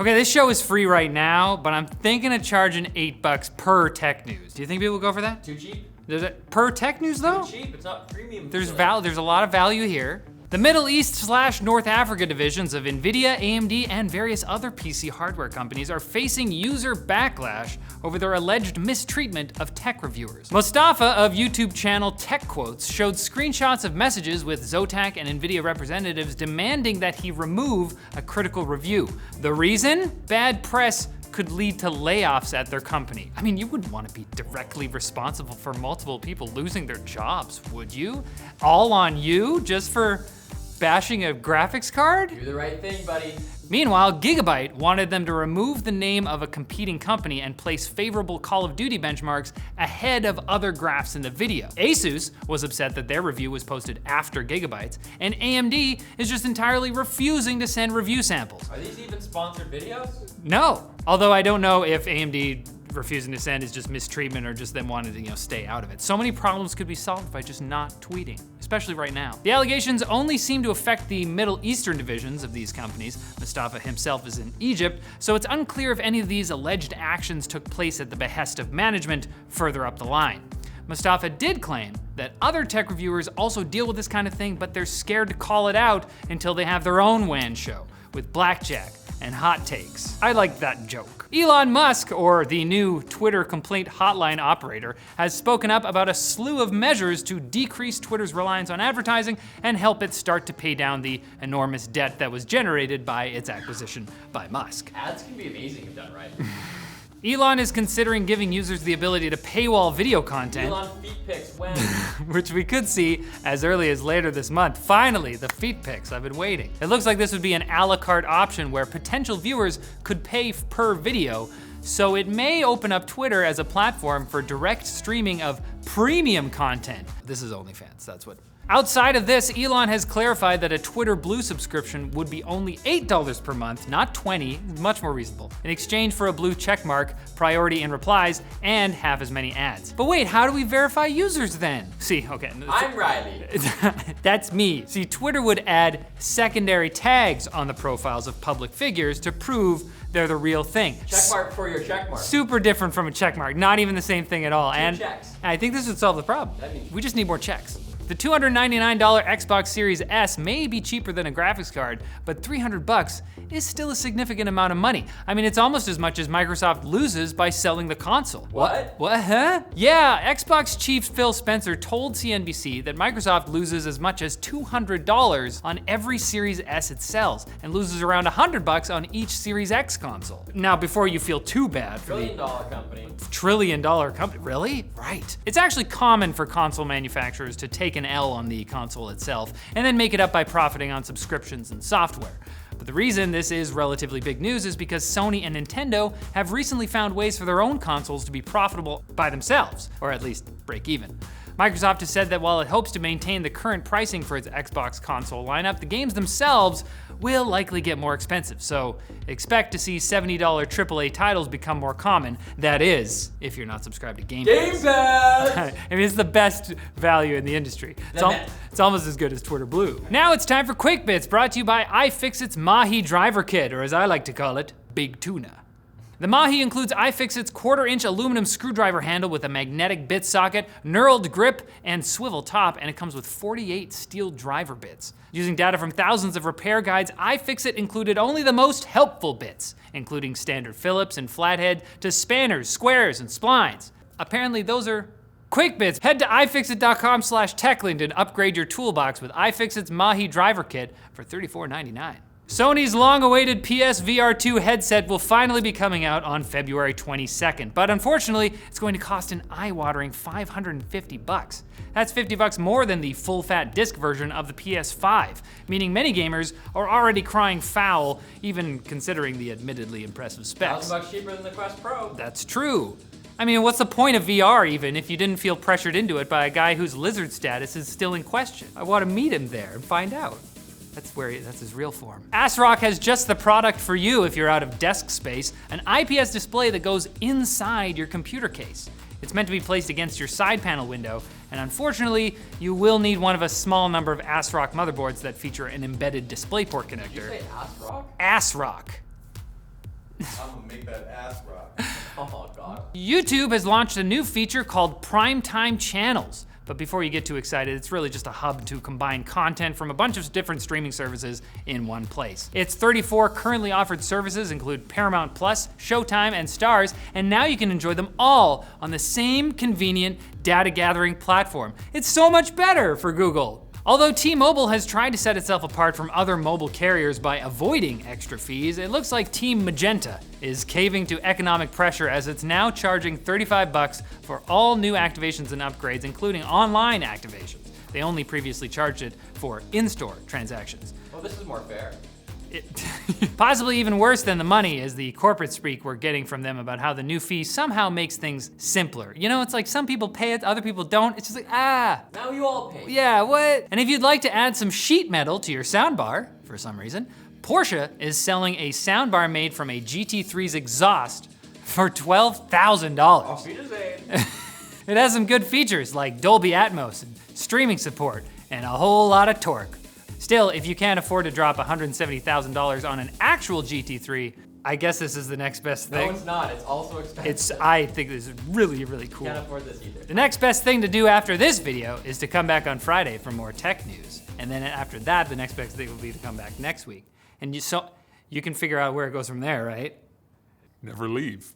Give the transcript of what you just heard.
Okay, this show is free right now, but I'm thinking of charging $8 per tech news. Do you think people will go for that? Too cheap? Per tech news though? Too cheap, it's not premium. There's a lot of value here. The Middle East / North Africa divisions of Nvidia, AMD, and various other PC hardware companies are facing user backlash over their alleged mistreatment of tech reviewers. Mustafa of YouTube channel Tech Quotes showed screenshots of messages with Zotac and Nvidia representatives demanding that he remove a critical review. The reason? Bad press could lead to layoffs at their company. I mean, you wouldn't want to be directly responsible for multiple people losing their jobs, would you? All on you, just for bashing a graphics card? Do the right thing, buddy. Meanwhile, Gigabyte wanted them to remove the name of a competing company and place favorable Call of Duty benchmarks ahead of other graphs in the video. Asus was upset that their review was posted after Gigabyte's, and AMD is just entirely refusing to send review samples. Are these even sponsored videos? No, although I don't know if AMD refusing to send is just mistreatment or just them wanting to stay out of it. So many problems could be solved by just not tweeting, especially right now. The allegations only seem to affect the Middle Eastern divisions of these companies. Mustafa himself is in Egypt, so it's unclear if any of these alleged actions took place at the behest of management further up the line. Mustafa did claim that other tech reviewers also deal with this kind of thing, but they're scared to call it out until they have their own WAN show with blackjack and hot takes. I like that joke. Elon Musk, or the new Twitter complaint hotline operator, has spoken up about a slew of measures to decrease Twitter's reliance on advertising and help it start to pay down the enormous debt that was generated by its acquisition by Musk. Ads can be amazing if done right. Elon is considering giving users the ability to paywall video content. Elon feet pics, when? Which we could see as early as later this month. Finally, the feet pics, I've been waiting. It looks like this would be an a la carte option where potential viewers could pay per video, so it may open up Twitter as a platform for direct streaming of premium content. This is OnlyFans, that's what. Outside of this, Elon has clarified that a Twitter Blue subscription would be only $8 per month, not $20, much more reasonable, in exchange for a blue checkmark, priority in replies, and half as many ads. But wait, how do we verify users then? See, okay. I'm Riley. That's me. See, Twitter would add secondary tags on the profiles of public figures to prove they're the real thing. Checkmark for your checkmark. Super different from a checkmark, not even the same thing at all. Two checks. I think this would solve the problem. That means- We just need more checks. The $299 Xbox Series S may be cheaper than a graphics card, but $300 is still a significant amount of money. I mean, it's almost as much as Microsoft loses by selling the console. What? What, huh? Yeah, Xbox chief Phil Spencer told CNBC that Microsoft loses as much as $200 on every Series S it sells, and loses around $100 on each Series X console. Now, before you feel too bad for the $1 trillion company. trillion-dollar company, really? Right. It's actually common for console manufacturers to take an L on the console itself and then make it up by profiting on subscriptions and software. But the reason this is relatively big news is because Sony and Nintendo have recently found ways for their own consoles to be profitable by themselves, or at least break even. Microsoft has said that while it hopes to maintain the current pricing for its Xbox console lineup, the games themselves will likely get more expensive. So expect to see $70 AAA titles become more common. That is, if you're not subscribed to Game Pass. Game Pass! I mean, it's the best value in the industry. It's almost as good as Twitter Blue. Now it's time for Quick Bits, brought to you by iFixit's Mahi Driver Kit, or as I like to call it, Big Tuna. The Mahi includes iFixit's 1/4-inch aluminum screwdriver handle with a magnetic bit socket, knurled grip, and swivel top, and it comes with 48 steel driver bits. Using data from thousands of repair guides, iFixit included only the most helpful bits, including standard Phillips and flathead to spanners, squares, and splines. Apparently those are Quick Bits. Head to iFixit.com/techlinked and upgrade your toolbox with iFixit's Mahi Driver Kit for $34.99. Sony's long-awaited PSVR2 headset will finally be coming out on February 22nd, but unfortunately, it's going to cost an eye-watering $550. That's $50 more than the full-fat disc version of the PS5, meaning many gamers are already crying foul, even considering the admittedly impressive specs. $1,000 cheaper than the Quest Pro. That's true. I mean, what's the point of VR even if you didn't feel pressured into it by a guy whose lizard status is still in question? I want to meet him there and find out. That's his real form. ASRock has just the product for you if you're out of desk space, an IPS display that goes inside your computer case. It's meant to be placed against your side panel window, and unfortunately, you will need one of a small number of ASRock motherboards that feature an embedded DisplayPort connector. Did you say ASRock? ASRock. I'm gonna make that ass rock. Oh god. YouTube has launched a new feature called Primetime channels. But before you get too excited, it's really just a hub to combine content from a bunch of different streaming services in one place. Its 34 currently offered services include Paramount Plus, Showtime, and Starz, and now you can enjoy them all on the same convenient data gathering platform. It's so much better for Google. Although T-Mobile has tried to set itself apart from other mobile carriers by avoiding extra fees, it looks like Team Magenta is caving to economic pressure as it's now charging $35 for all new activations and upgrades, including online activations. They only previously charged it for in-store transactions. Well, this is more fair. Possibly even worse than the money is the corporate speak we're getting from them about how the new fee somehow makes things simpler. You know, it's like some people pay it, other people don't. It's just like, Now you all pay. yeah, what? And if you'd like to add some sheet metal to your soundbar, for some reason, Porsche is selling a soundbar made from a GT3's exhaust for $12,000. Auf Wiedersehen. It has some good features like Dolby Atmos and streaming support and a whole lot of torque. Still, if you can't afford to drop $170,000 on an actual GT3, I guess this is the next best thing. No, it's not. It's also expensive. I think this is really, really cool. Can't afford this either. The next best thing to do after this video is to come back on Friday for more tech news. And then after that, the next best thing will be to come back next week. And you can figure out where it goes from there, right? Never leave.